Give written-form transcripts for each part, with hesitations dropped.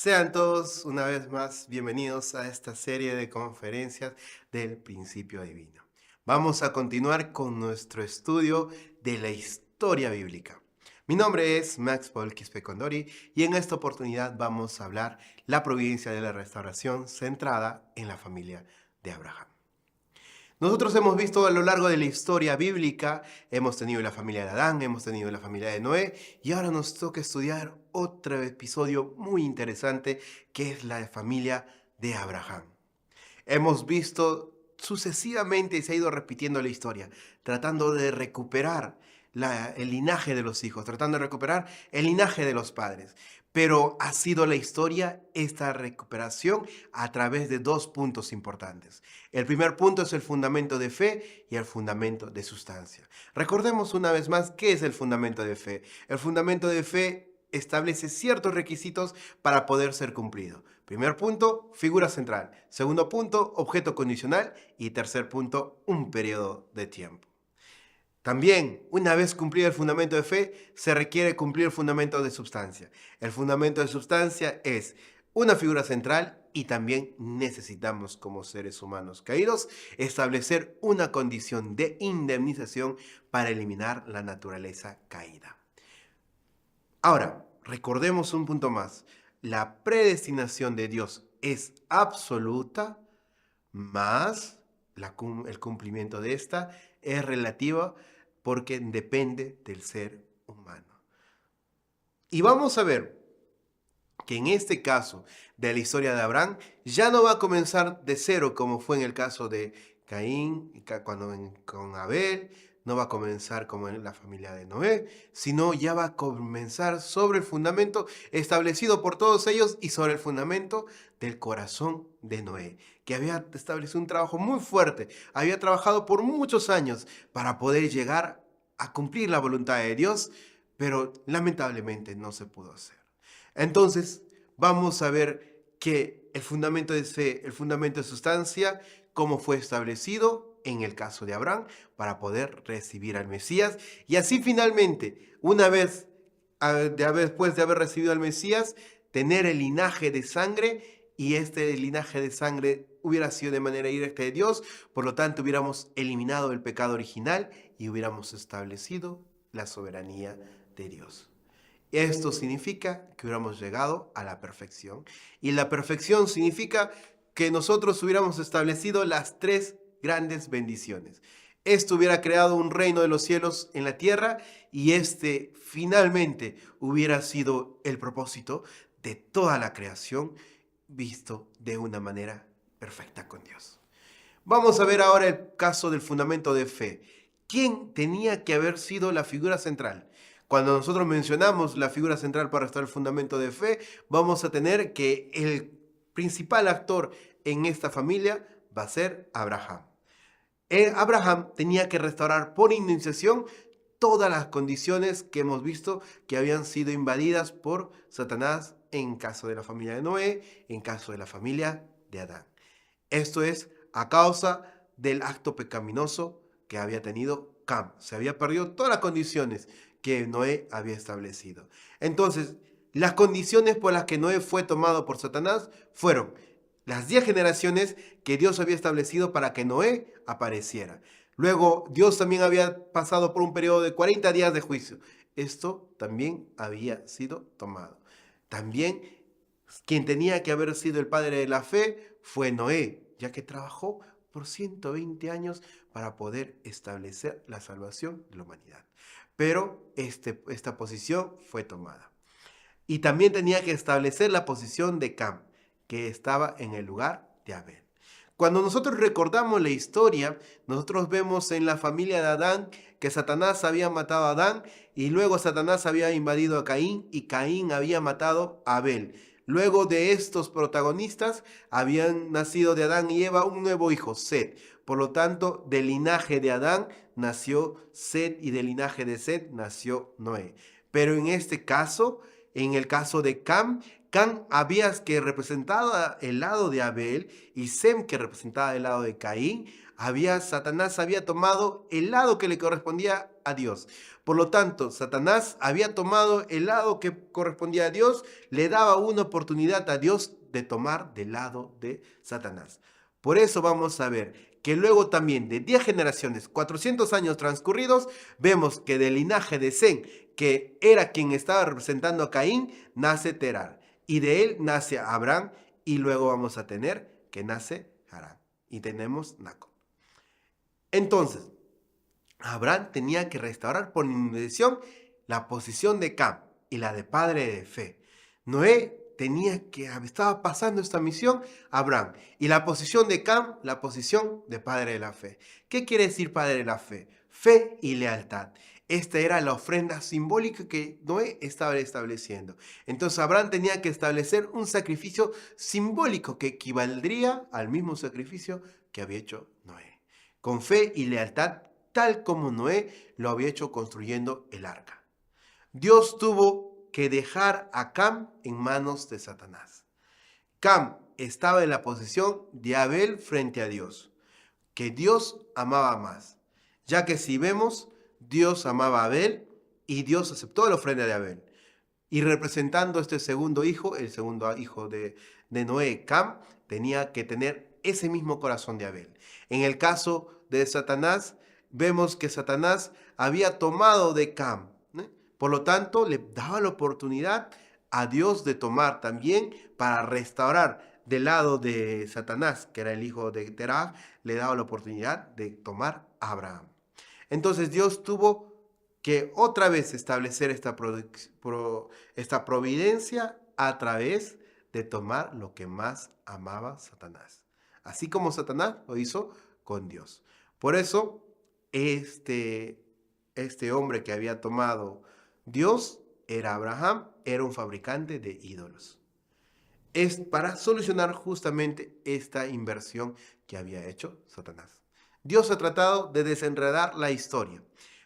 Sean todos una vez más bienvenidos a esta serie de conferencias del principio divino. Vamos a continuar con nuestro estudio de la historia bíblica. Mi nombre es Max Paul Quispe Condori y en esta oportunidad vamos a hablar la providencia de la restauración centrada en la familia de Abraham. Nosotros hemos visto a lo largo de la historia bíblica, hemos tenido la familia de Adán, hemos tenido la familia de Noé, y ahora nos toca estudiar otro episodio muy interesante que es la familia de Abraham. Hemos visto sucesivamente y se ha ido repitiendo la historia, tratando de recuperar el linaje de los hijos, tratando de recuperar el linaje de los padres. Pero ha sido la historia esta recuperación a través de dos puntos importantes. El primer punto es el fundamento de fe y el fundamento de sustancia. Recordemos una vez más qué es el fundamento de fe. El fundamento de fe establece ciertos requisitos para poder ser cumplido. Primer punto, figura central. Segundo punto, objeto condicional. Y tercer punto, un periodo de tiempo. También, una vez cumplido el fundamento de fe, se requiere cumplir el fundamento de sustancia. El fundamento de sustancia es una figura central y también necesitamos, como seres humanos caídos, establecer una condición de indemnización para eliminar la naturaleza caída. Ahora, recordemos un punto más. La predestinación de Dios es absoluta, más el cumplimiento de esta es relativo porque depende del ser humano. Y vamos a ver que en este caso de la historia de Abraham ya no va a comenzar de cero como fue en el caso de Caín, con Abel, no va a comenzar como en la familia de Noé, sino ya va a comenzar sobre el fundamento establecido por todos ellos y sobre el fundamento del corazón de Noé, que había establecido un trabajo muy fuerte, había trabajado por muchos años para poder llegar a cumplir la voluntad de Dios, pero lamentablemente no se pudo hacer. Entonces, vamos a ver que el fundamento de fe, el fundamento de sustancia, cómo fue establecido en el caso de Abraham para poder recibir al Mesías. Y así finalmente, una vez, después de haber recibido al Mesías, tener el linaje de sangre, y este linaje de sangre hubiera sido de manera directa de Dios, por lo tanto hubiéramos eliminado el pecado original y hubiéramos establecido la soberanía de Dios. Esto significa que hubiéramos llegado a la perfección. Y la perfección significa que nosotros hubiéramos establecido las tres grandes bendiciones. Esto hubiera creado un reino de los cielos en la tierra y este finalmente hubiera sido el propósito de toda la creación visto de una manera perfecta con Dios. Vamos a ver ahora el caso del fundamento de fe. ¿Quién tenía que haber sido la figura central? Cuando nosotros mencionamos la figura central para estar el fundamento de fe, vamos a tener que el principal actor en esta familia va a ser Abraham. Abraham tenía que restaurar por indemnización todas las condiciones que hemos visto que habían sido invadidas por Satanás en caso de la familia de Noé, en caso de la familia de Adán. Esto es a causa del acto pecaminoso que había tenido Cam. Se había perdido todas las condiciones que Noé había establecido. Entonces, las condiciones por las que Noé fue tomado por Satanás fueron las 10 generaciones que Dios había establecido para que Noé apareciera. Luego, Dios también había pasado por un periodo de 40 días de juicio. Esto también había sido tomado. También, quien tenía que haber sido el padre de la fe fue Noé, ya que trabajó por 120 años para poder establecer la salvación de la humanidad. Pero esta posición fue tomada. Y también tenía que establecer la posición de Cam, que estaba en el lugar de Abel. Cuando nosotros recordamos la historia, nosotros vemos en la familia de Adán que Satanás había matado a Adán y luego Satanás había invadido a Caín y Caín había matado a Abel. Luego de estos protagonistas habían nacido de Adán y Eva un nuevo hijo, Set. Por lo tanto, del linaje de Adán nació Set y del linaje de Set nació Noé. Pero en este caso, en el caso de Cam había que representaba el lado de Abel y Sem que representaba el lado de Caín, Satanás había tomado el lado que le correspondía a Dios. Por lo tanto, Satanás había tomado el lado que correspondía a Dios, le daba una oportunidad a Dios de tomar del lado de Satanás. Por eso vamos a ver que luego también de 10 generaciones, 400 años transcurridos, vemos que del linaje de Sem, que era quien estaba representando a Caín, nace Terar. Y de él nace Abraham, y luego vamos a tener que nace Harán. Y tenemos Nacor. Entonces, Abraham tenía que restaurar por inmediación la posición de Cam y la de padre de fe. Noé estaba pasando esta misión a Abraham. Y la posición de Cam, la posición de padre de la fe. ¿Qué quiere decir padre de la fe? Fe y lealtad. Esta era la ofrenda simbólica que Noé estaba estableciendo. Entonces Abraham tenía que establecer un sacrificio simbólico que equivaldría al mismo sacrificio que había hecho Noé. Con fe y lealtad, tal como Noé lo había hecho construyendo el arca. Dios tuvo que dejar a Cam en manos de Satanás. Cam estaba en la posición de Abel frente a Dios, que Dios amaba más, ya que si vemos, Dios amaba a Abel y Dios aceptó la ofrenda de Abel. Y representando este segundo hijo, el segundo hijo de Noé, Cam, tenía que tener ese mismo corazón de Abel. En el caso de Satanás, vemos que Satanás había tomado de Cam. Por lo tanto, le daba la oportunidad a Dios de tomar también para restaurar del lado de Satanás, que era el hijo de Terah, le daba la oportunidad de tomar a Abraham. Entonces Dios tuvo que otra vez establecer esta providencia a través de tomar lo que más amaba Satanás. Así como Satanás lo hizo con Dios. Por eso, este hombre que había tomado Dios era Abraham, era un fabricante de ídolos. Es para solucionar justamente esta inversión que había hecho Satanás. Dios ha tratado de desenredar la historia.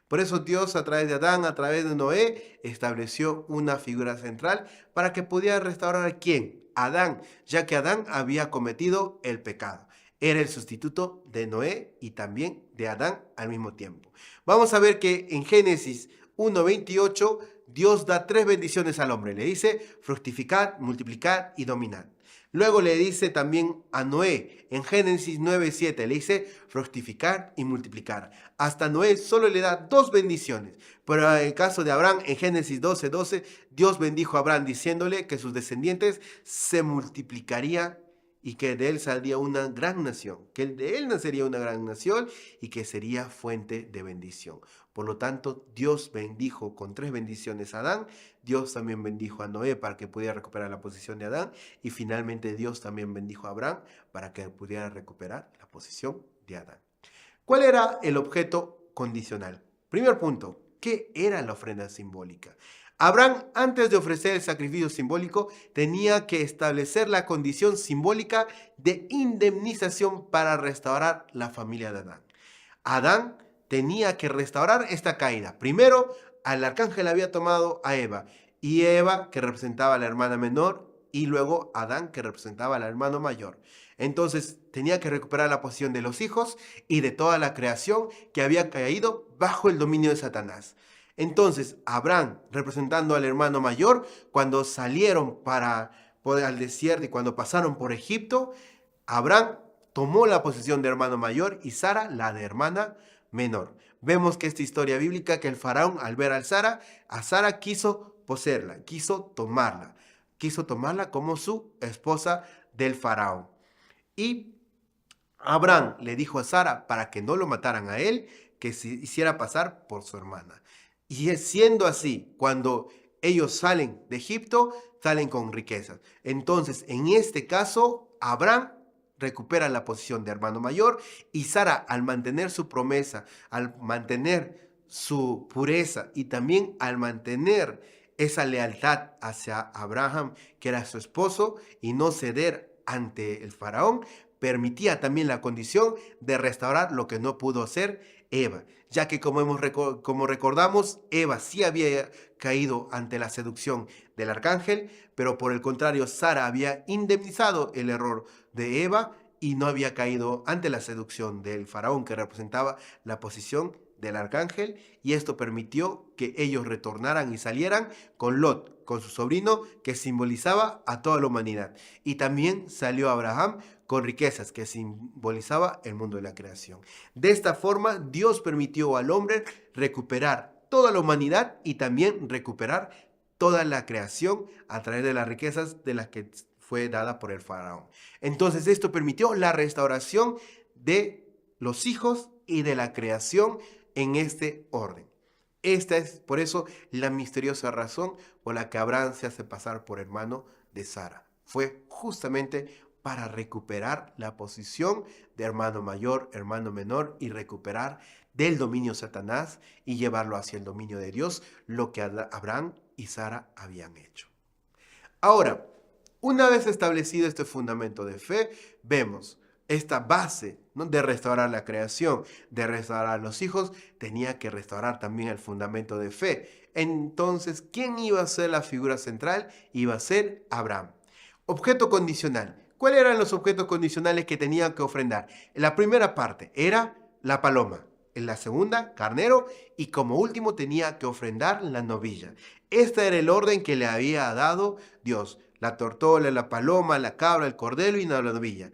Por eso Dios a través de Adán, a través de Noé, estableció una figura central para que pudiera restaurar a ¿quién? Adán, ya que Adán había cometido el pecado. Era el sustituto de Noé y también de Adán al mismo tiempo. Vamos a ver que en Génesis 1:28 Dios da 3 bendiciones al hombre. Le dice fructificar, multiplicar y dominar. Luego le dice también a Noé, en Génesis 9:7, le dice fructificar y multiplicar. Hasta Noé solo le da 2 bendiciones. Pero en el caso de Abraham, en Génesis 12:12, Dios bendijo a Abraham diciéndole que sus descendientes se multiplicarían y que de él saldría una gran nación, que de él nacería una gran nación y que sería fuente de bendición. Por lo tanto, Dios bendijo con 3 bendiciones a Adán, Dios también bendijo a Noé para que pudiera recuperar la posición de Adán y finalmente Dios también bendijo a Abraham para que pudiera recuperar la posición de Adán. ¿Cuál era el objeto condicional? Primer punto, ¿qué era la ofrenda simbólica? Abraham, antes de ofrecer el sacrificio simbólico, tenía que establecer la condición simbólica de indemnización para restaurar la familia de Adán. Adán tenía que restaurar esta caída. Primero, al arcángel había tomado a Eva, y Eva, que representaba a la hermana menor, y luego Adán, que representaba al hermano mayor. Entonces, tenía que recuperar la posición de los hijos y de toda la creación que había caído bajo el dominio de Satanás. Entonces, Abraham, representando al hermano mayor, cuando salieron al desierto y cuando pasaron por Egipto, Abraham tomó la posición de hermano mayor y Sara la de hermana menor. Vemos que esta historia bíblica, que el faraón al ver a Sara quiso poseerla, quiso tomarla como su esposa del faraón. Y Abraham le dijo a Sara, para que no lo mataran a él, que se hiciera pasar por su hermana. Y siendo así, cuando ellos salen de Egipto, salen con riquezas. Entonces, en este caso, Abraham recupera la posición de hermano mayor y Sara, al mantener su promesa, al mantener su pureza y también al mantener esa lealtad hacia Abraham, que era su esposo, y no ceder ante el faraón, permitía también la condición de restaurar lo que no pudo hacer Eva, ya que como recordamos, Eva sí había caído ante la seducción del arcángel, pero por el contrario, Sara había indemnizado el error de Eva y no había caído ante la seducción del faraón, que representaba la posición del arcángel, y esto permitió que ellos retornaran y salieran con Lot, con su sobrino, que simbolizaba a toda la humanidad. Y también salió Abraham con riquezas, que simbolizaba el mundo de la creación. De esta forma, Dios permitió al hombre recuperar toda la humanidad y también recuperar toda la creación a través de las riquezas de las que fue dada por el faraón. Entonces esto permitió la restauración de los hijos y de la creación en este orden. Esta es por eso la misteriosa razón por la que Abraham se hace pasar por hermano de Sara. Fue justamente para recuperar la posición de hermano mayor, hermano menor, y recuperar del dominio Satanás y llevarlo hacia el dominio de Dios, lo que Abraham y Sara habían hecho. Ahora, una vez establecido este fundamento de fe, vemos esta base, ¿no?, de restaurar la creación, de restaurar a los hijos, tenía que restaurar también el fundamento de fe. Entonces, ¿quién iba a ser la figura central? Iba a ser Abraham. Objeto condicional. ¿Cuáles eran los objetos condicionales que tenían que ofrendar? En la primera parte era la paloma. En la segunda, carnero. Y como último tenía que ofrendar la novilla. Este era el orden que le había dado Dios. La tortola, la paloma, la cabra, el cordero y la novilla.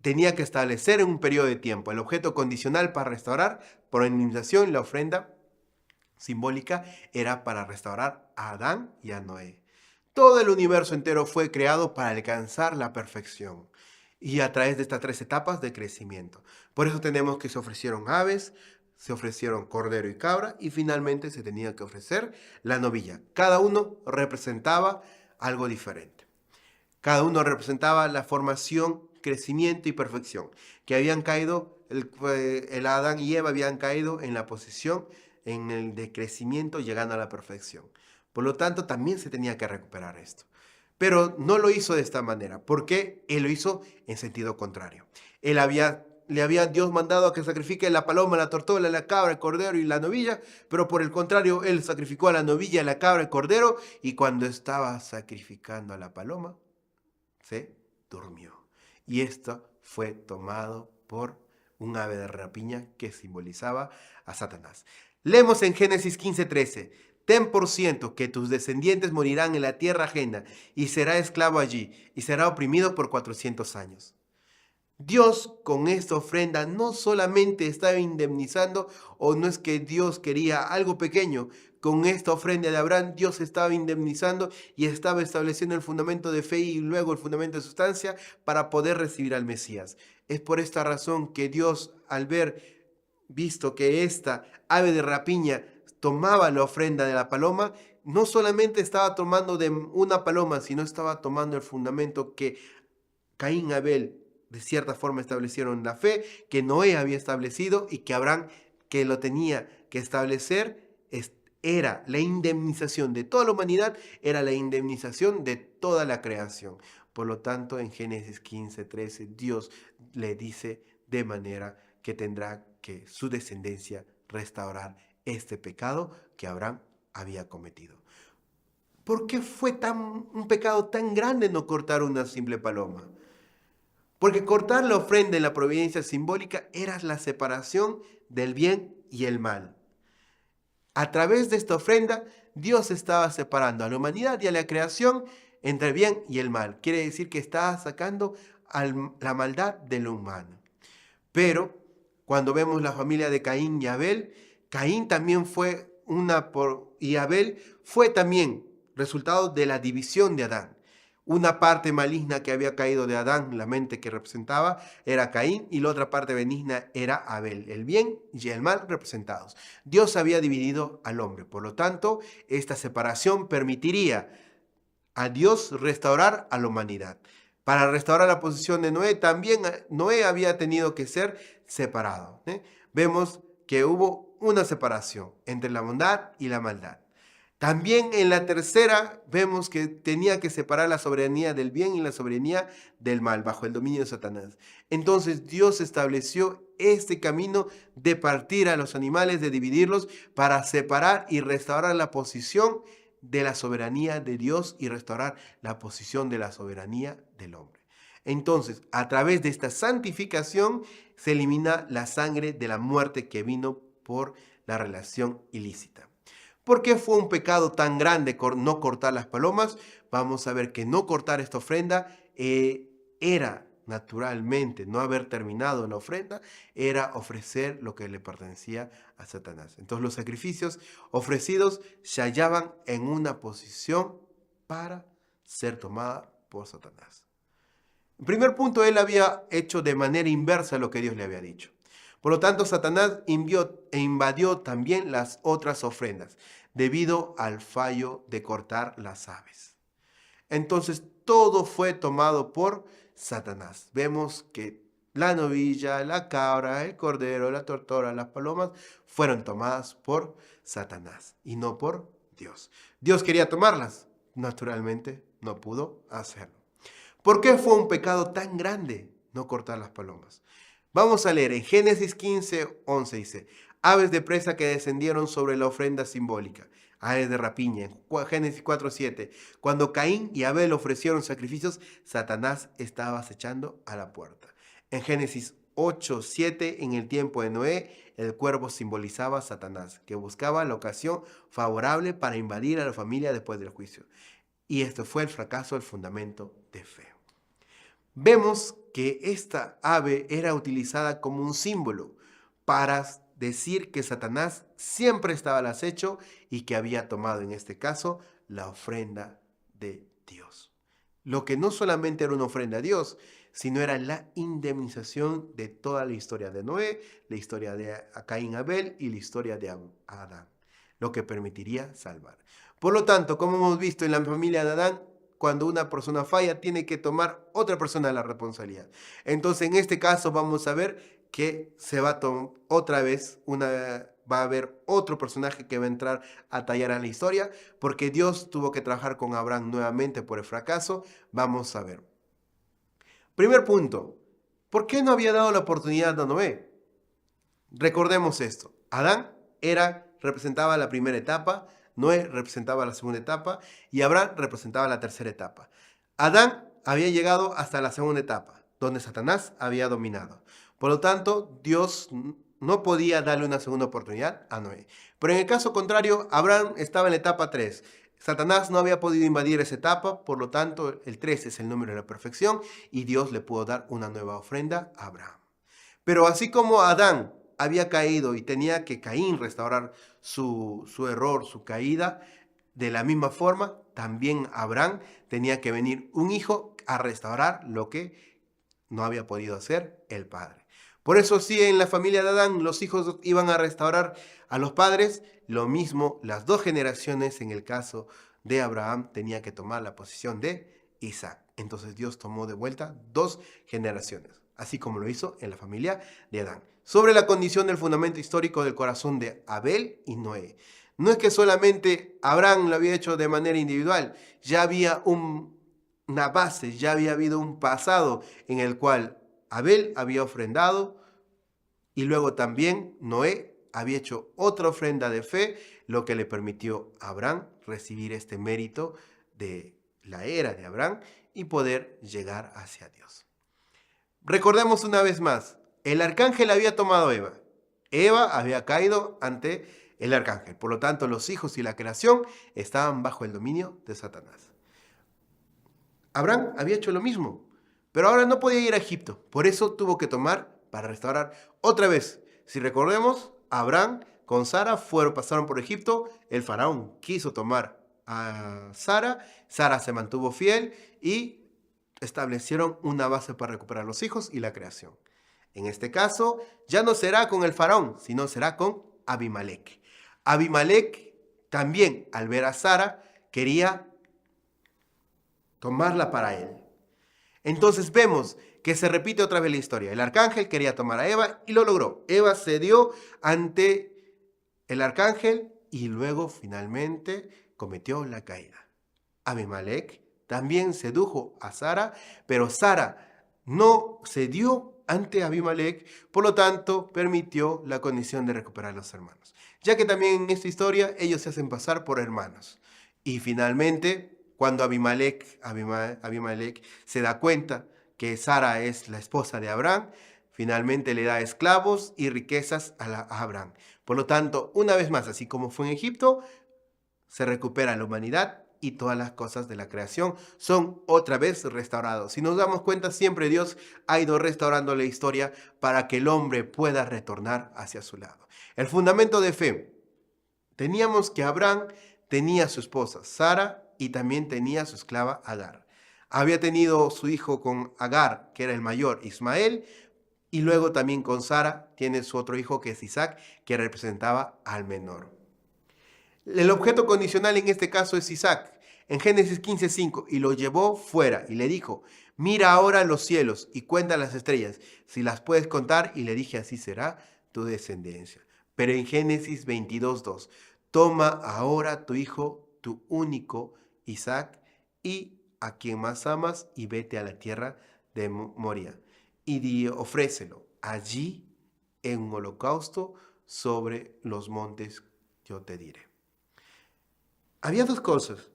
Tenía que establecer en un periodo de tiempo el objeto condicional para restaurar. Por indemnización, la ofrenda simbólica era para restaurar a Adán y a Noé. Todo el universo entero fue creado para alcanzar la perfección y a través de estas 3 etapas de crecimiento. Por eso tenemos que se ofrecieron aves, se ofrecieron cordero y cabra, y finalmente se tenía que ofrecer la novilla. Cada uno representaba algo diferente. Cada uno representaba la formación, crecimiento y perfección, que habían caído, el Adán y Eva habían caído en la posición en el de crecimiento, llegando a la perfección. Por lo tanto, también se tenía que recuperar esto. Pero no lo hizo de esta manera, porque él lo hizo en sentido contrario. Le había Dios mandado a que sacrifique la paloma, la tortola, la cabra, el cordero y la novilla, pero por el contrario, él sacrificó a la novilla, la cabra, el cordero, y cuando estaba sacrificando a la paloma, se durmió. Y esto fue tomado por un ave de rapiña que simbolizaba a Satanás. Leemos en Génesis 15:13. Ten por ciento que tus descendientes morirán en la tierra ajena y será esclavo allí y será oprimido por 400 años. Dios con esta ofrenda no solamente estaba indemnizando, o no es que Dios quería algo pequeño. Con esta ofrenda de Abraham, Dios estaba indemnizando y estaba estableciendo el fundamento de fe y luego el fundamento de sustancia para poder recibir al Mesías. Es por esta razón que Dios, al visto que esta ave de rapiña tomaba la ofrenda de la paloma, no solamente estaba tomando de una paloma, sino estaba tomando el fundamento que Caín y Abel de cierta forma establecieron la fe, que Noé había establecido y que Abraham, que lo tenía que establecer, era la indemnización de toda la humanidad, era la indemnización de toda la creación. Por lo tanto, en Génesis 15:13, Dios le dice de manera que tendrá que su descendencia restaurar este pecado que Abraham había cometido. ¿Por qué fue un pecado tan grande no cortar una simple paloma? Porque cortar la ofrenda en la providencia simbólica era la separación del bien y el mal. A través de esta ofrenda, Dios estaba separando a la humanidad y a la creación entre el bien y el mal. Quiere decir que estaba sacando la maldad de lo humano. Pero cuando vemos la familia de Caín y Abel, Caín también fue y Abel fue también resultado de la división de Adán. Una parte maligna que había caído de Adán, la mente que representaba, era Caín, y la otra parte benigna era Abel, el bien y el mal representados. Dios había dividido al hombre, por lo tanto, esta separación permitiría a Dios restaurar a la humanidad. Para restaurar la posición de Noé, también Noé había tenido que ser separado. Vemos que hubo una separación entre la bondad y la maldad. También en la tercera vemos que tenía que separar la soberanía del bien y la soberanía del mal bajo el dominio de Satanás. Entonces Dios estableció este camino de partir a los animales, de dividirlos para separar y restaurar la posición de la soberanía de Dios y restaurar la posición de la soberanía del hombre. Entonces, a través de esta santificación se elimina la sangre de la muerte que vino por la relación ilícita. ¿Por qué fue un pecado tan grande no cortar las palomas? Vamos a ver que no cortar esta ofrenda era naturalmente no haber terminado la ofrenda, era ofrecer lo que le pertenecía a Satanás. Entonces los sacrificios ofrecidos se hallaban en una posición para ser tomada por Satanás. En primer punto, él había hecho de manera inversa lo que Dios le había dicho. Por lo tanto, Satanás invadió también las otras ofrendas, debido al fallo de cortar las aves. Entonces, todo fue tomado por Satanás. Vemos que la novilla, la cabra, el cordero, la tortora, las palomas, fueron tomadas por Satanás y no por Dios. Dios quería tomarlas, naturalmente no pudo hacerlo. ¿Por qué fue un pecado tan grande no cortar las palomas? Vamos a leer en Génesis 15:11 dice, aves de presa que descendieron sobre la ofrenda simbólica, aves de rapiña. En Génesis 4:7, cuando Caín y Abel ofrecieron sacrificios, Satanás estaba acechando a la puerta. En Génesis 8:7, en el tiempo de Noé, el cuervo simbolizaba a Satanás, que buscaba la ocasión favorable para invadir a la familia después del juicio. Y esto fue el fracaso del fundamento de fe. Vemos que esta ave era utilizada como un símbolo para decir que Satanás siempre estaba al acecho y que había tomado en este caso la ofrenda de Dios. Lo que no solamente era una ofrenda a Dios, sino era la indemnización de toda la historia de Noé, la historia de Caín y Abel y la historia de Adán, lo que permitiría salvar. Por lo tanto, como hemos visto en la familia de Adán, cuando una persona falla, tiene que tomar otra persona la responsabilidad. Entonces, en este caso, vamos a ver que se va a otra vez va a haber otro personaje que va a entrar a tallar a la historia, porque Dios tuvo que trabajar con Abraham nuevamente por el fracaso. Vamos a ver. Primer punto, ¿por qué no había dado la oportunidad a Noé? Recordemos esto. Adán representaba la primera etapa, Noé representaba la segunda etapa y Abraham representaba la tercera etapa. Adán había llegado hasta la segunda etapa, donde Satanás había dominado. Por lo tanto, Dios no podía darle una segunda oportunidad a Noé. Pero en el caso contrario, Abraham estaba en la etapa 3. Satanás no había podido invadir esa etapa, por lo tanto, el 3 es el número de la perfección y Dios le pudo dar una nueva ofrenda a Abraham. Pero así como Adán había caído y tenía que Caín restaurar su error, su caída, de la misma forma, también Abraham tenía que venir un hijo a restaurar lo que no había podido hacer el padre. Por eso sí, en la familia de Adán los hijos iban a restaurar a los padres, lo mismo las dos generaciones en el caso de Abraham tenía que tomar la posición de Isaac. Entonces Dios tomó de vuelta dos generaciones, así como lo hizo en la familia de Adán. Sobre la condición del fundamento histórico del corazón de Abel y Noé. No es que solamente Abraham lo había hecho de manera individual, ya había una base, ya había habido un pasado en el cual Abel había ofrendado y luego también Noé había hecho otra ofrenda de fe, lo que le permitió a Abraham recibir este mérito de la era de Abraham y poder llegar hacia Dios. Recordemos una vez más, el arcángel había tomado a Eva. Eva había caído ante el arcángel. Por lo tanto, los hijos y la creación estaban bajo el dominio de Satanás. Abraham había hecho lo mismo, pero ahora no podía ir a Egipto. Por eso tuvo que tomar para restaurar otra vez. Si recordemos, Abraham con Sara pasaron por Egipto. El faraón quiso tomar a Sara. Sara se mantuvo fiel y establecieron una base para recuperar los hijos y la creación. En este caso, ya no será con el faraón, sino será con Abimelec. Abimelec también, al ver a Sara, quería tomarla para él. Entonces vemos que se repite otra vez la historia. El arcángel quería tomar a Eva y lo logró. Eva cedió ante el arcángel y luego finalmente cometió la caída. Abimelec también sedujo a Sara, pero Sara no cedió ante Abimelec, por lo tanto permitió la condición de recuperar a los hermanos. Ya que también en esta historia ellos se hacen pasar por hermanos. Y finalmente, cuando Abimelec se da cuenta que Sara es la esposa de Abraham, finalmente le da esclavos y riquezas a Abraham. Por lo tanto, una vez más, así como fue en Egipto, se recupera la humanidad y todas las cosas de la creación son otra vez restaurados. Si nos damos cuenta, siempre Dios ha ido restaurando la historia para que el hombre pueda retornar hacia su lado. El fundamento de fe. Teníamos que Abraham tenía a su esposa Sara y también tenía a su esclava Agar. Había tenido su hijo con Agar, que era el mayor, Ismael, y luego también con Sara tiene su otro hijo que es Isaac, que representaba al menor. El objeto condicional en este caso es Isaac. En Génesis 15:5, y lo llevó fuera y le dijo, mira ahora los cielos y cuenta las estrellas, si las puedes contar, y le dije, así será tu descendencia. Pero en Génesis 22:2, toma ahora tu hijo, tu único Isaac, y a quien más amas, y vete a la tierra de Moria, y ofrécelo allí en un holocausto sobre los montes, yo te diré. Había dos cosas.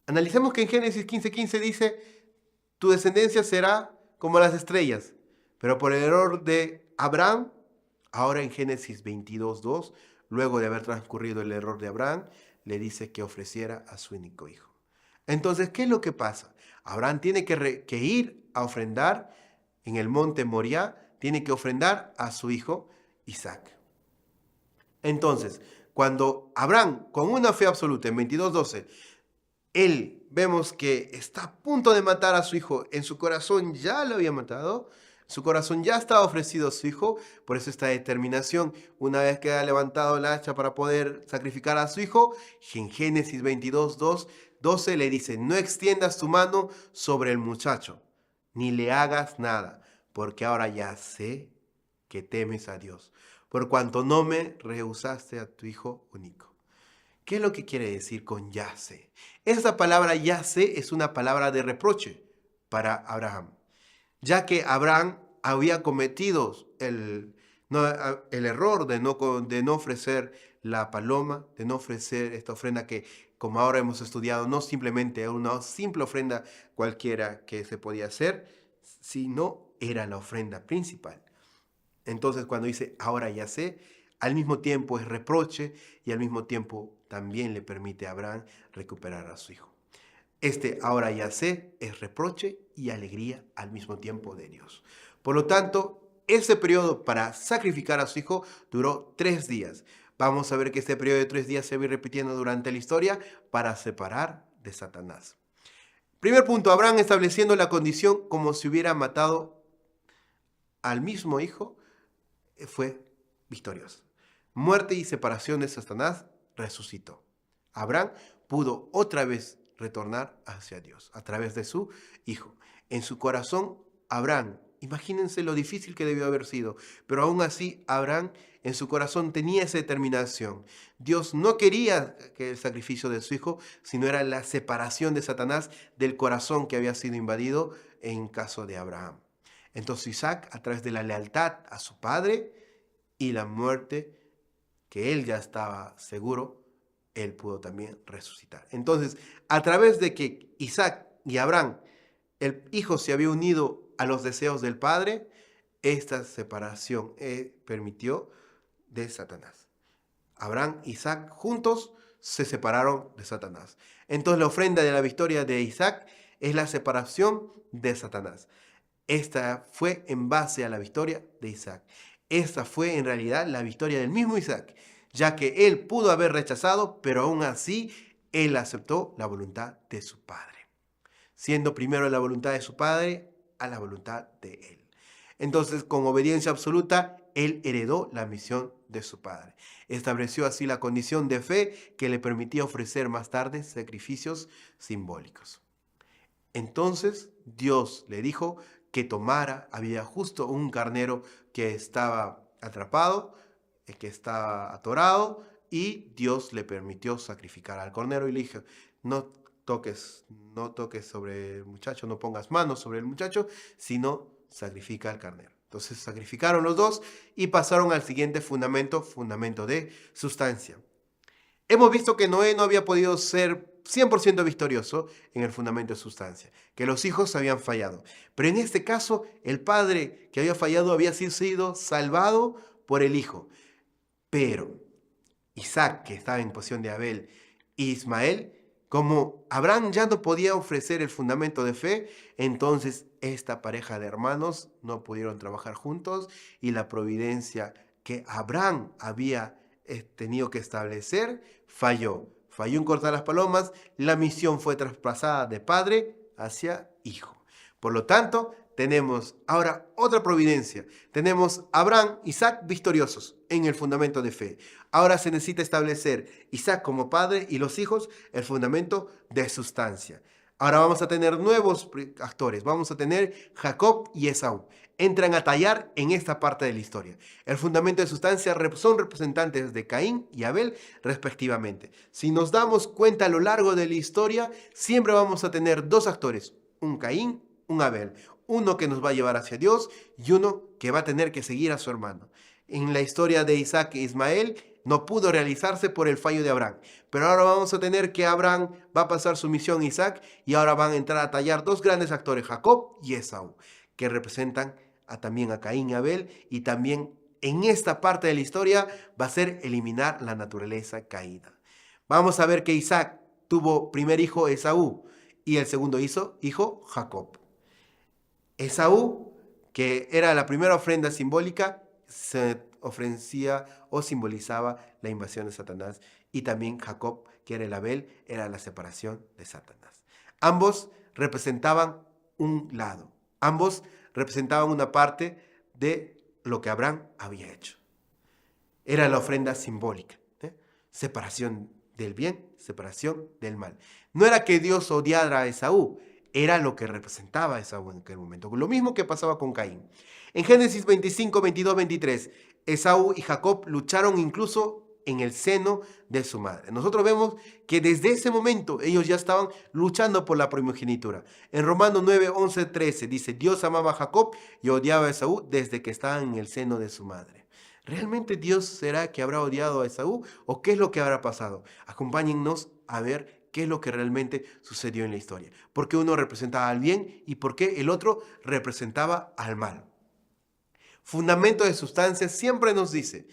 Analicemos que en Génesis 15:15 dice, tu descendencia será como las estrellas. Pero por el error de Abraham, ahora en Génesis 22:2, luego de haber transcurrido el error de Abraham, le dice que ofreciera a su único hijo. Entonces, ¿qué es lo que pasa? Abraham tiene que ir a ofrendar en el monte Moriah, tiene que ofrendar a su hijo Isaac. Entonces, cuando Abraham, con una fe absoluta, en 22:12, él vemos que está a punto de matar a su hijo, en su corazón ya lo había matado, su corazón ya estaba ofrecido a su hijo, por eso esta determinación, una vez que ha levantado el hacha para poder sacrificar a su hijo, en Génesis 22:12 le dice, no extiendas tu mano sobre el muchacho, ni le hagas nada, porque ahora ya sé que temes a Dios, por cuanto no me rehusaste a tu hijo único. ¿Qué es lo que quiere decir con ya sé? Esta palabra ya sé es una palabra de reproche para Abraham, ya que Abraham había cometido el error de no ofrecer la paloma, de no ofrecer esta ofrenda que, como ahora hemos estudiado, no simplemente una simple ofrenda cualquiera que se podía hacer, sino era la ofrenda principal. Entonces, cuando dice ahora ya sé, al mismo tiempo es reproche y al mismo tiempo también le permite a Abraham recuperar a su hijo. Este ahora ya sé es reproche y alegría al mismo tiempo de Dios. Por lo tanto, ese periodo para sacrificar a su hijo duró 3 días. Vamos a ver que este periodo de 3 días se va a ir repitiendo durante la historia para separar de Satanás. Primer punto, Abraham estableciendo la condición como si hubiera matado al mismo hijo, fue victorioso. Muerte y separación de Satanás, resucitó. Abraham pudo otra vez retornar hacia Dios a través de su hijo. En su corazón, Abraham, imagínense lo difícil que debió haber sido, pero aún así Abraham en su corazón tenía esa determinación. Dios no quería que el sacrificio de su hijo, sino era la separación de Satanás del corazón que había sido invadido en caso de Abraham. Entonces Isaac, a través de la lealtad a su padre y la muerte que él ya estaba seguro, él pudo también resucitar. Entonces, a través de que Isaac y Abraham, el hijo se había unido a los deseos del padre, esta separación permitió de Satanás. Abraham y Isaac juntos se separaron de Satanás. Entonces la ofrenda de la victoria de Isaac es la separación de Satanás. Esta fue en base a la victoria de Isaac. Esta fue en realidad la victoria del mismo Isaac, ya que él pudo haber rechazado, pero aún así él aceptó la voluntad de su padre, siendo primero la voluntad de su padre a la voluntad de él. Entonces, con obediencia absoluta, él heredó la misión de su padre. Estableció así la condición de fe que le permitía ofrecer más tarde sacrificios simbólicos. Entonces Dios le dijo que tomara, había justo un carnero que estaba atrapado, que estaba atorado, y Dios le permitió sacrificar al carnero y le dijo, no toques sobre el muchacho, no pongas manos sobre el muchacho, sino sacrifica al carnero. Entonces sacrificaron los dos y pasaron al siguiente fundamento de sustancia. Hemos visto que Noé no había podido ser 100% victorioso en el fundamento de sustancia, que los hijos habían fallado. Pero en este caso, el padre que había fallado había sido salvado por el hijo. Pero Isaac, que estaba en posición de Abel, e Ismael, como Abraham ya no podía ofrecer el fundamento de fe, entonces esta pareja de hermanos no pudieron trabajar juntos y la providencia que Abraham había tenido que establecer falló. Falló en cortar las palomas, la misión fue traspasada de padre hacia hijo. Por lo tanto, tenemos ahora otra providencia. Tenemos Abraham, Isaac victoriosos en el fundamento de fe. Ahora se necesita establecer Isaac como padre y los hijos el fundamento de sustancia. Ahora vamos a tener nuevos actores. Vamos a tener Jacob y Esaú. Entran a tallar en esta parte de la historia. El fundamento de sustancia son representantes de Caín y Abel respectivamente. Si nos damos cuenta a lo largo de la historia, siempre vamos a tener dos actores, un Caín, un Abel. Uno que nos va a llevar hacia Dios y uno que va a tener que seguir a su hermano. En la historia de Isaac e Ismael no pudo realizarse por el fallo de Abraham. Pero ahora vamos a tener que Abraham va a pasar su misión a Isaac y ahora van a entrar a tallar dos grandes actores, Jacob y Esaú, que representan también a Caín y Abel, y también en esta parte de la historia va a ser eliminar la naturaleza caída. Vamos a ver que Isaac tuvo primer hijo Esaú y el segundo hijo Jacob. Esaú, que era la primera ofrenda simbólica, se ofrecía o simbolizaba la invasión de Satanás, y también Jacob, que era el Abel, era la separación de Satanás. Ambos representaban un lado, ambos representaban una parte de lo que Abraham había hecho. Era la ofrenda simbólica, separación del bien, separación del mal. No era que Dios odiara a Esaú, era lo que representaba a Esaú en aquel momento. Lo mismo que pasaba con Caín. En Génesis 25, 22, 23, Esaú y Jacob lucharon incluso en el seno de su madre. Nosotros vemos que desde ese momento ellos ya estaban luchando por la primogenitura. En Romanos 9, 11, 13 dice: Dios amaba a Jacob y odiaba a Esaú desde que estaban en el seno de su madre. ¿Realmente Dios será que habrá odiado a Esaú o qué es lo que habrá pasado? Acompáñennos a ver qué es lo que realmente sucedió en la historia. ¿Por qué uno representaba al bien y por qué el otro representaba al mal? Fundamento de sustancia siempre nos dice: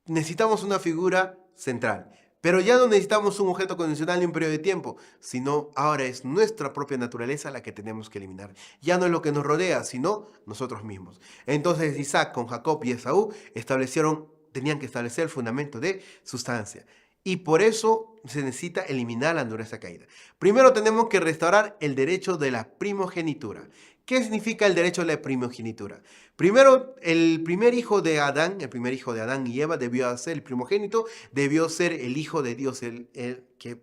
necesitamos una figura central, pero ya no necesitamos un objeto condicional ni un periodo de tiempo, sino ahora es nuestra propia naturaleza la que tenemos que eliminar. Ya no es lo que nos rodea, sino nosotros mismos. Entonces Isaac con Jacob y Esaú tenían que establecer el fundamento de sustancia. Y por eso se necesita eliminar la naturaleza caída. Primero tenemos que restaurar el derecho de la primogenitura. ¿Qué significa el derecho de la primogenitura? Primero, el primer hijo de Adán y Eva debió ser el primogénito, debió ser el hijo de Dios,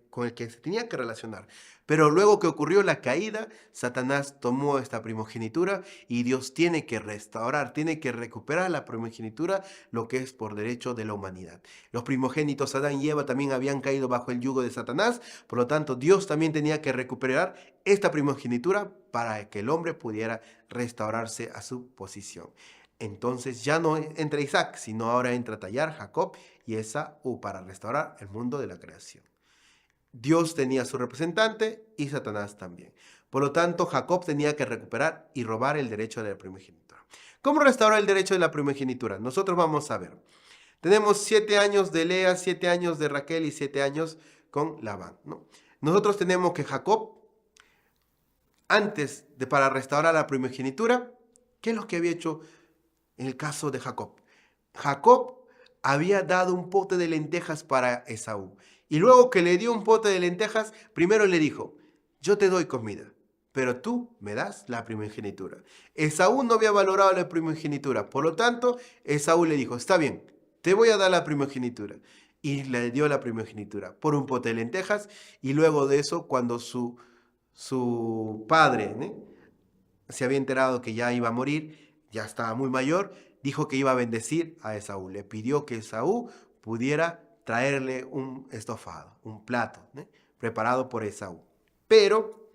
con el que se tenía que relacionar. Pero luego que ocurrió la caída, Satanás tomó esta primogenitura y Dios tiene que restaurar, tiene que recuperar la primogenitura, lo que es por derecho de la humanidad. Los primogénitos Adán y Eva también habían caído bajo el yugo de Satanás, por lo tanto Dios también tenía que recuperar esta primogenitura para que el hombre pudiera restaurarse a su posición. Entonces ya no entra Isaac, sino ahora entra a tallar Jacob y Esaú para restaurar el mundo de la creación. Dios tenía su representante y Satanás también. Por lo tanto, Jacob tenía que recuperar y robar el derecho de la primogenitura. ¿Cómo restaurar el derecho de la primogenitura? Nosotros vamos a ver. Tenemos 7 años de Lea, 7 años de Raquel y 7 años con Labán, ¿no? Nosotros tenemos que Jacob, para restaurar la primogenitura, ¿qué es lo que había hecho en el caso de Jacob? Jacob había dado un pote de lentejas para Esaú. Y luego que le dio un pote de lentejas, primero le dijo: yo te doy comida, pero tú me das la primogenitura. Esaú no había valorado la primogenitura, por lo tanto, Esaú le dijo: está bien, te voy a dar la primogenitura. Y le dio la primogenitura por un pote de lentejas, y luego de eso, cuando su padre se había enterado que ya iba a morir, ya estaba muy mayor, dijo que iba a bendecir a Esaú. Le pidió que Esaú pudiera traerle un estofado, un plato, preparado por Esaú. Pero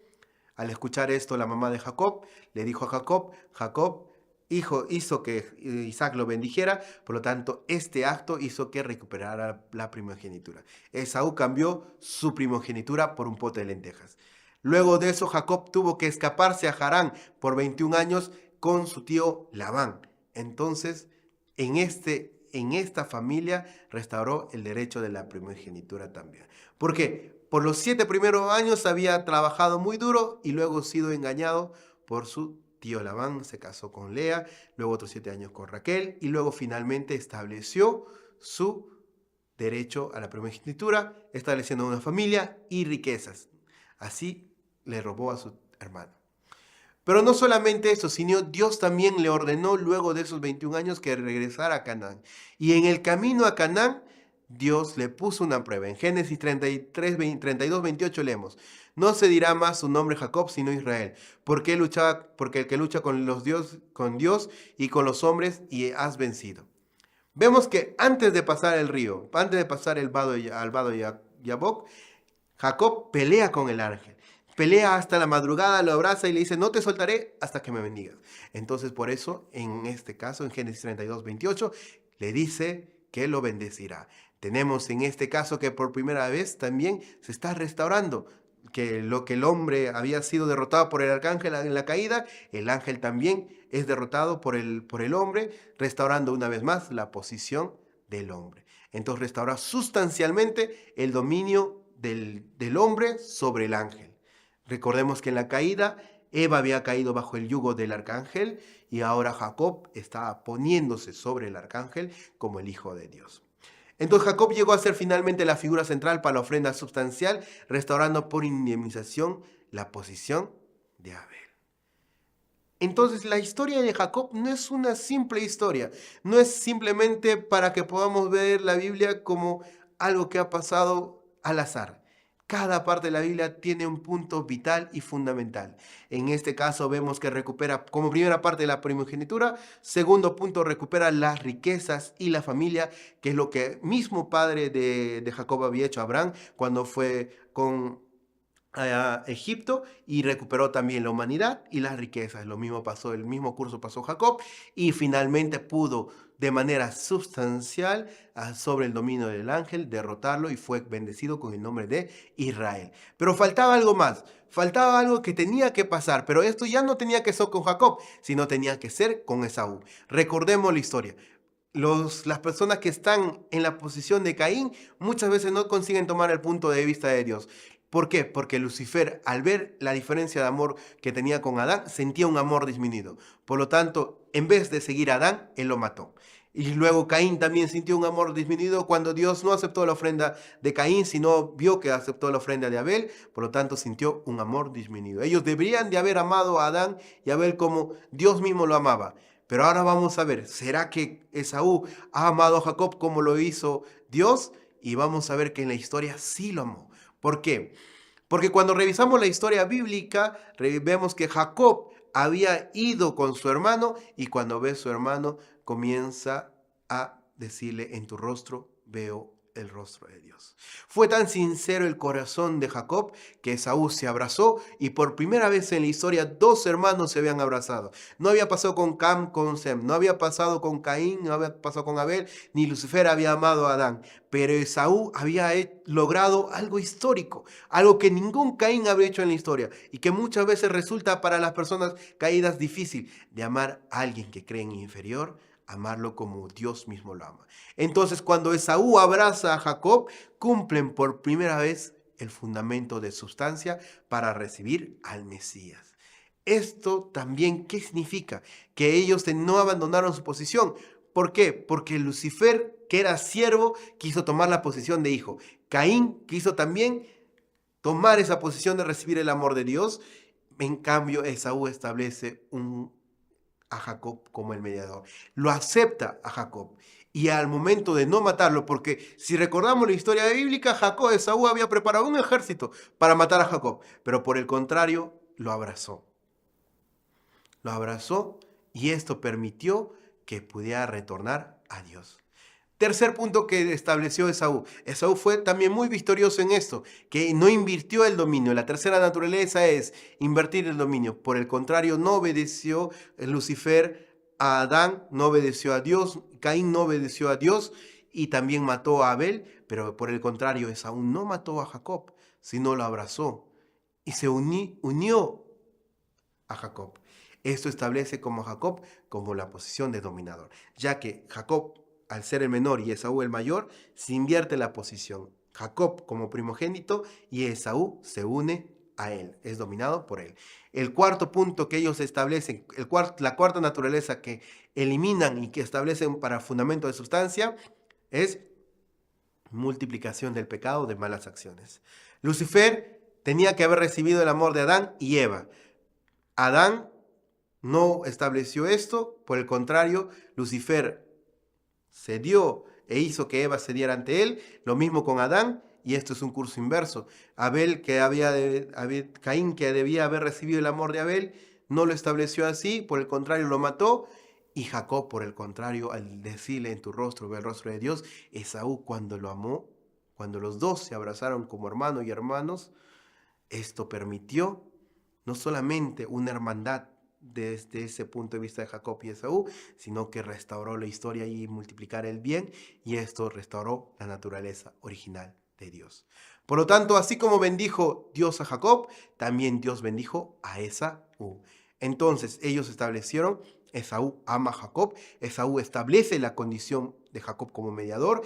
al escuchar esto, la mamá de Jacob le dijo a Jacob: Jacob, hizo que Isaac lo bendijera, por lo tanto, este acto hizo que recuperara la primogenitura. Esaú cambió su primogenitura por un pote de lentejas. Luego de eso, Jacob tuvo que escaparse a Harán por 21 años con su tío Labán. Entonces, en esta familia restauró el derecho de la primogenitura también. ¿Por qué? Por los 7 primeros años había trabajado muy duro y luego sido engañado por su tío Labán. Se casó con Lea, luego otros 7 años con Raquel y luego finalmente estableció su derecho a la primogenitura, estableciendo una familia y riquezas. Así le robó a su hermano. Pero no solamente eso, sino Dios también le ordenó luego de esos 21 años que regresara a Canaán. Y en el camino a Canaán, Dios le puso una prueba. En Génesis 32, 28 leemos: no se dirá más su nombre Jacob, sino Israel, porque el que lucha con Dios y con los hombres, y has vencido. Vemos que antes de pasar el río, antes de pasar al vado Yabok, Jacob pelea con el ángel. Pelea hasta la madrugada, lo abraza y le dice: no te soltaré hasta que me bendigas. Entonces, por eso, en este caso, en Génesis 32, 28, le dice que lo bendecirá. Tenemos en este caso que por primera vez también se está restaurando, que lo que el hombre había sido derrotado por el arcángel en la caída, el ángel también es derrotado por el hombre, restaurando una vez más la posición del hombre. Entonces restaura sustancialmente el dominio del hombre sobre el ángel. Recordemos que en la caída, Eva había caído bajo el yugo del arcángel y ahora Jacob está poniéndose sobre el arcángel como el Hijo de Dios. Entonces Jacob llegó a ser finalmente la figura central para la ofrenda sustancial, restaurando por indemnización la posición de Abel. Entonces la historia de Jacob no es una simple historia, no es simplemente para que podamos ver la Biblia como algo que ha pasado al azar. Cada parte de la Biblia tiene un punto vital y fundamental. En este caso vemos que recupera como primera parte la primogenitura, segundo punto recupera las riquezas y la familia, que es lo que mismo padre de Jacob había hecho Abraham cuando fue a Egipto y recuperó también la humanidad y las riquezas. Lo mismo pasó, el mismo curso pasó Jacob y finalmente pudo de manera sustancial sobre el dominio del ángel derrotarlo y fue bendecido con el nombre de Israel. Pero faltaba algo más, faltaba algo que tenía que pasar, pero esto ya no tenía que ser con Jacob, sino tenía que ser con Esaú. Recordemos la historia. Las personas que están en la posición de Caín muchas veces no consiguen tomar el punto de vista de Dios. ¿Por qué? Porque Lucifer, al ver la diferencia de amor que tenía con Adán, sentía un amor disminuido. Por lo tanto, en vez de seguir a Adán, él lo mató. Y luego Caín también sintió un amor disminuido cuando Dios no aceptó la ofrenda de Caín, sino vio que aceptó la ofrenda de Abel. Por lo tanto, sintió un amor disminuido. Ellos deberían de haber amado a Adán y a Abel como Dios mismo lo amaba. Pero ahora vamos a ver, ¿será que Esaú ha amado a Jacob como lo hizo Dios? Y vamos a ver que en la historia sí lo amó. ¿Por qué? Porque cuando revisamos la historia bíblica, vemos que Jacob había ido con su hermano y cuando ve a su hermano comienza a decirle: en tu rostro veo el rostro de Dios. Fue tan sincero el corazón de Jacob que Esaú se abrazó y por primera vez en la historia 2 hermanos se habían abrazado. No había pasado con Cam, con Sem, no había pasado con Caín, no había pasado con Abel, ni Lucifer había amado a Adán. Pero Esaú había logrado algo histórico, algo que ningún Caín había hecho en la historia y que muchas veces resulta para las personas caídas difícil: de amar a alguien que creen inferior, amarlo como Dios mismo lo ama. Entonces, cuando Esaú abraza a Jacob, cumplen por primera vez el fundamento de sustancia para recibir al Mesías. Esto también, ¿qué significa? Que ellos no abandonaron su posición. ¿Por qué? Porque Lucifer, que era siervo, quiso tomar la posición de hijo. Caín quiso también tomar esa posición de recibir el amor de Dios. En cambio, Esaú establece a Jacob como el mediador. Lo acepta a Jacob. Y al momento de no matarlo, porque si recordamos la historia bíblica, Esaú había preparado un ejército para matar a Jacob, pero por el contrario, lo abrazó. Lo abrazó y esto permitió que pudiera retornar a Dios. Tercer punto que estableció Esaú. Esaú fue también muy victorioso en esto, que no invirtió el dominio. La tercera naturaleza es invertir el dominio. Por el contrario, no obedeció Lucifer Adán no obedeció a Dios, Caín no obedeció a Dios y también mató a Abel, pero por el contrario, Esaú no mató a Jacob, sino lo abrazó y se unió a Jacob. Esto establece como Jacob como la posición de dominador, ya que Jacob, al ser el menor y Esaú el mayor, se invierte la posición. Jacob como primogénito y Esaú se une a él, es dominado por él. El cuarto punto que ellos establecen, la cuarta naturaleza que eliminan y que establecen para fundamento de sustancia es multiplicación del pecado de malas acciones. Lucifer tenía que haber recibido el amor de Adán y Eva. Adán no estableció esto, por el contrario, Lucifer cedió e hizo que Eva cediera ante él, lo mismo con Adán, y esto es un curso inverso. Caín, que debía haber recibido el amor de Abel, no lo estableció así, por el contrario lo mató, y Jacob, por el contrario, al decirle en tu rostro, ve el rostro de Dios, Esaú cuando lo amó, cuando los dos se abrazaron como hermano y hermanos, esto permitió no solamente una hermandad desde ese punto de vista de Jacob y Esaú, sino que restauró la historia y multiplicar el bien, y esto restauró la naturaleza original de Dios. Por lo tanto, así como bendijo Dios a Jacob, también Dios bendijo a Esaú. Entonces ellos establecieron, Esaú ama a Jacob, Esaú establece la condición de Jacob como mediador,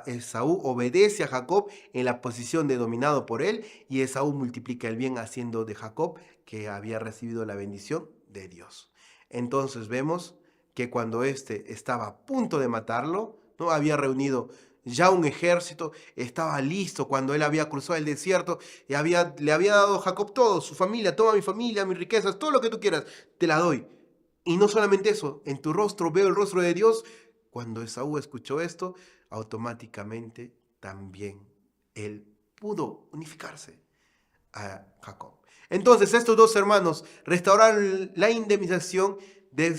Esaú obedece a Jacob en la posición de dominado por él, y Esaú multiplica el bien haciendo de Jacob que había recibido la bendición de Dios. Entonces vemos que cuando éste estaba a punto de matarlo, no había reunido ya un ejército, estaba listo cuando él había cruzado el desierto y le había dado a Jacob todo, su familia, toda mi familia, mis riquezas, todo lo que tú quieras, te la doy. Y no solamente eso, en tu rostro veo el rostro de Dios. Cuando Esaú escuchó esto, automáticamente también él pudo unificarse a Jacob. Entonces estos dos hermanos restauraron la indemnización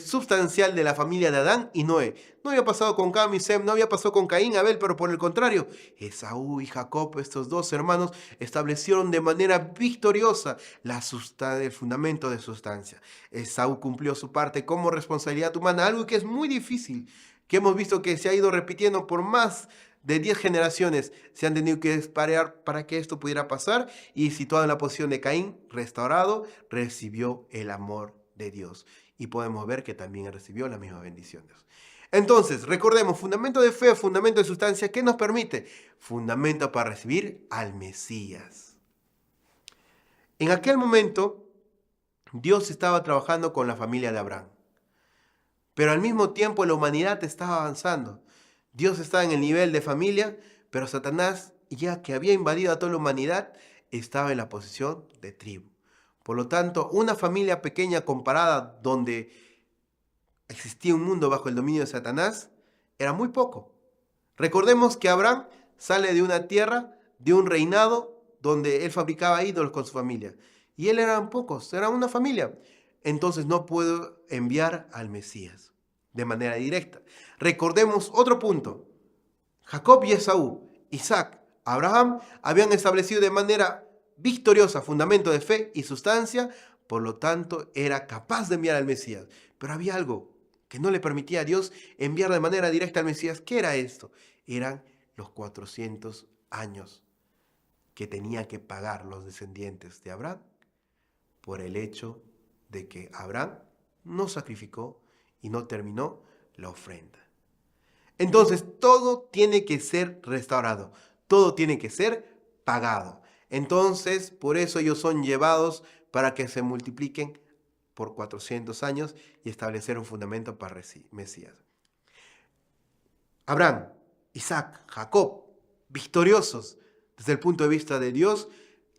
sustancial de la familia de Adán y Noé. No había pasado con Cam y Sem, no había pasado con Caín, Abel, pero por el contrario, Esaú y Jacob, estos dos hermanos, establecieron de manera victoriosa el fundamento de sustancia. Esaú cumplió su parte como responsabilidad humana, algo que es muy difícil, que hemos visto que se ha ido repitiendo por más de 10 generaciones, se han tenido que disparar para que esto pudiera pasar, y situado en la posición de Caín, restaurado, recibió el amor de Dios. Y podemos ver que también recibió la misma bendición de Dios. Entonces, recordemos, fundamento de fe, fundamento de sustancia, ¿qué nos permite? Fundamento para recibir al Mesías. En aquel momento, Dios estaba trabajando con la familia de Abraham. Pero al mismo tiempo la humanidad estaba avanzando. Dios estaba en el nivel de familia, pero Satanás, ya que había invadido a toda la humanidad, estaba en la posición de tribu. Por lo tanto, una familia pequeña comparada donde existía un mundo bajo el dominio de Satanás, era muy poco. Recordemos que Abraham sale de una tierra, de un reinado, donde él fabricaba ídolos con su familia. Y él eran pocos, era una familia. Entonces no puedo enviar al Mesías de manera directa. Recordemos otro punto. Jacob y Esaú, Isaac, Abraham habían establecido de manera victoriosa fundamento de fe y sustancia, por lo tanto era capaz de enviar al Mesías. Pero había algo que no le permitía a Dios enviar de manera directa al Mesías. ¿Qué era esto? Eran los 400 años que tenían que pagar los descendientes de Abraham por el hecho de que Abraham no sacrificó y no terminó la ofrenda. Entonces todo tiene que ser restaurado, todo tiene que ser pagado. Entonces por eso ellos son llevados para que se multipliquen por 400 años y establecer un fundamento para Mesías. Abraham, Isaac, Jacob, victoriosos desde el punto de vista de Dios,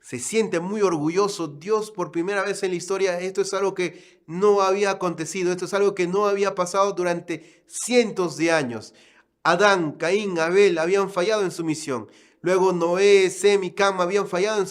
se siente muy orgulloso. Dios, por primera vez en la historia, esto es algo que no había acontecido, esto es algo que no había pasado durante cientos de años. Adán, Caín, Abel habían fallado en su misión. Luego Noé, Sem y Cam habían fallado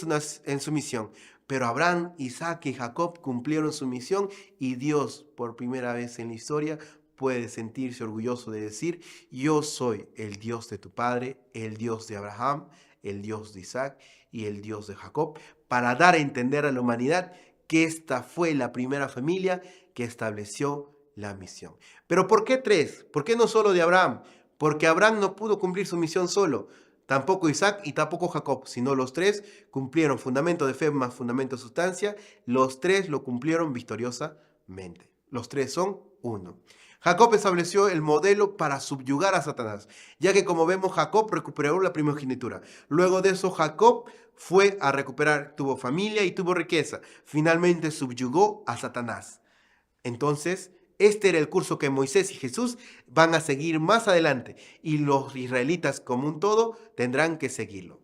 en su misión. Pero Abraham, Isaac y Jacob cumplieron su misión, y Dios, por primera vez en la historia, puede sentirse orgulloso de decir: yo soy el Dios de tu padre, el Dios de Abraham, el Dios de Isaac y el Dios de Jacob, para dar a entender a la humanidad que esta fue la primera familia que estableció la misión. Pero ¿por qué 3? ¿Por qué no solo de Abraham? Porque Abraham no pudo cumplir su misión solo. Tampoco Isaac y tampoco Jacob, sino los 3 cumplieron fundamento de fe más fundamento de sustancia. Los 3 lo cumplieron victoriosamente. Los 3 son uno. Jacob estableció el modelo para subyugar a Satanás, ya que como vemos Jacob recuperó la primogenitura. Luego de eso Jacob fue a recuperar, tuvo familia y tuvo riqueza. Finalmente subyugó a Satanás. Entonces, este era el curso que Moisés y Jesús van a seguir más adelante y los israelitas como un todo tendrán que seguirlo.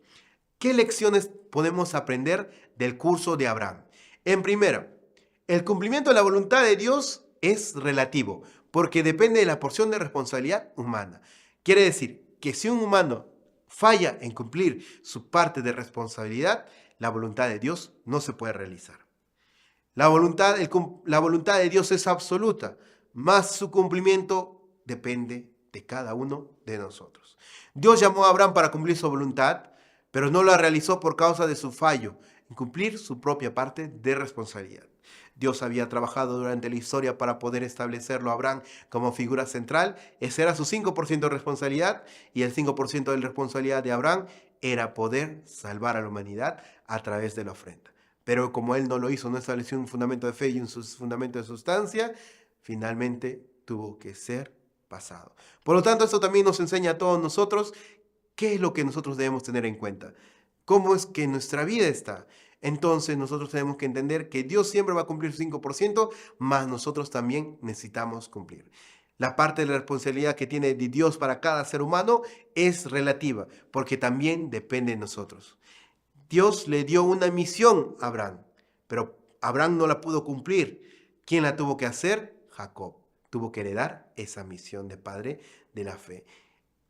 ¿Qué lecciones podemos aprender del curso de Abraham? En primera, el cumplimiento de la voluntad de Dios es relativo porque depende de la porción de responsabilidad humana. Quiere decir que si un humano falla en cumplir su parte de responsabilidad, la voluntad de Dios no se puede realizar. La voluntad de Dios es absoluta, mas su cumplimiento depende de cada uno de nosotros. Dios llamó a Abraham para cumplir su voluntad, pero no la realizó por causa de su fallo en cumplir su propia parte de responsabilidad. Dios había trabajado durante la historia para poder establecerlo a Abraham como figura central. Ese era su 5% de responsabilidad y el 5% de la responsabilidad de Abraham era poder salvar a la humanidad a través de la ofrenda. Pero como él no lo hizo, no estableció un fundamento de fe y un fundamento de sustancia, finalmente tuvo que ser pasado. Por lo tanto, esto también nos enseña a todos nosotros qué es lo que nosotros debemos tener en cuenta. ¿Cómo es que nuestra vida está? Entonces nosotros tenemos que entender que Dios siempre va a cumplir su 5%, mas nosotros también necesitamos cumplir. La parte de la responsabilidad que tiene Dios para cada ser humano es relativa, porque también depende de nosotros. Dios le dio una misión a Abraham, pero Abraham no la pudo cumplir. ¿Quién la tuvo que hacer? Jacob. Tuvo que heredar esa misión de padre de la fe.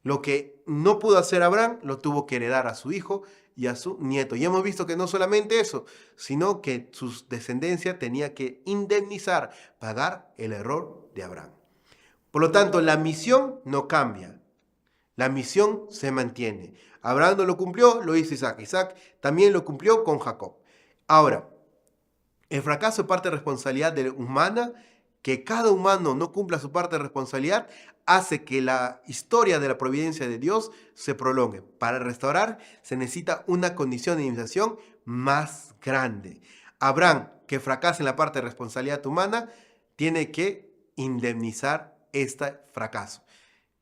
Lo que no pudo hacer Abraham, lo tuvo que heredar a su hijo y a su nieto. Y hemos visto que no solamente eso, sino que su descendencia tenía que indemnizar, pagar el error de Abraham. Por lo tanto, la misión no cambia. La misión se mantiene. Abraham no lo cumplió, lo hizo Isaac. Isaac también lo cumplió con Jacob. Ahora, el fracaso es parte de responsabilidad humana. Que cada humano no cumpla su parte de responsabilidad hace que la historia de la providencia de Dios se prolongue. Para restaurar se necesita una condición de indemnización más grande. Abraham, que fracasa en la parte de responsabilidad humana, tiene que indemnizar este fracaso.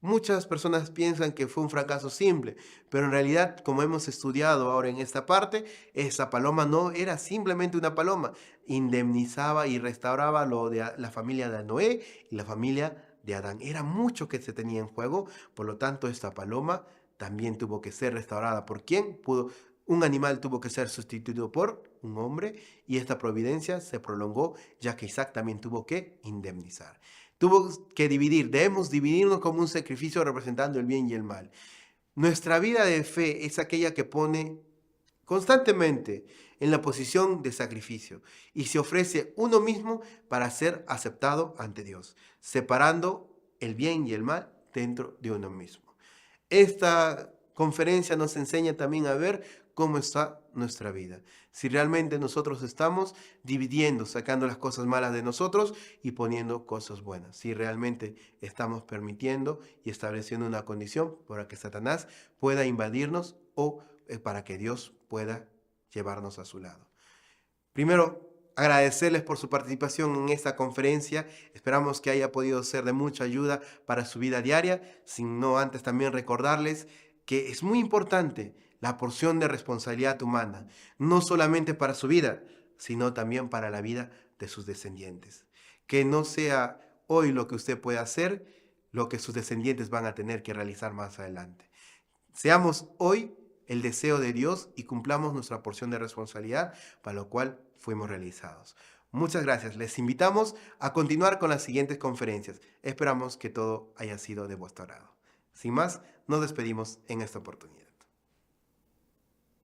Muchas personas piensan que fue un fracaso simple, pero en realidad, como hemos estudiado ahora en esta parte, esa paloma no era simplemente una paloma, indemnizaba y restauraba lo de la familia de Noé y la familia de Adán. Era mucho que se tenía en juego, por lo tanto esta paloma también tuvo que ser restaurada. ¿Por quién? Un animal tuvo que ser sustituido por un hombre y esta providencia se prolongó ya que Isaac también tuvo que indemnizar. Tuvo que debemos dividirnos como un sacrificio representando el bien y el mal. Nuestra vida de fe es aquella que pone constantemente en la posición de sacrificio y se ofrece uno mismo para ser aceptado ante Dios, separando el bien y el mal dentro de uno mismo. Esta conferencia nos enseña también a ver cómo está nuestra vida. Si realmente nosotros estamos dividiendo, sacando las cosas malas de nosotros y poniendo cosas buenas. Si realmente estamos permitiendo y estableciendo una condición para que Satanás pueda invadirnos o para que Dios pueda llevarnos a su lado. Primero, agradecerles por su participación en esta conferencia. Esperamos que haya podido ser de mucha ayuda para su vida diaria. Sin no antes también recordarles que es muy importante la porción de responsabilidad humana, no solamente para su vida, sino también para la vida de sus descendientes. Que no sea hoy lo que usted puede hacer, lo que sus descendientes van a tener que realizar más adelante. Seamos hoy el deseo de Dios y cumplamos nuestra porción de responsabilidad para lo cual fuimos realizados. Muchas gracias. Les invitamos a continuar con las siguientes conferencias. Esperamos que todo haya sido de vuestro agrado. Sin más, nos despedimos en esta oportunidad.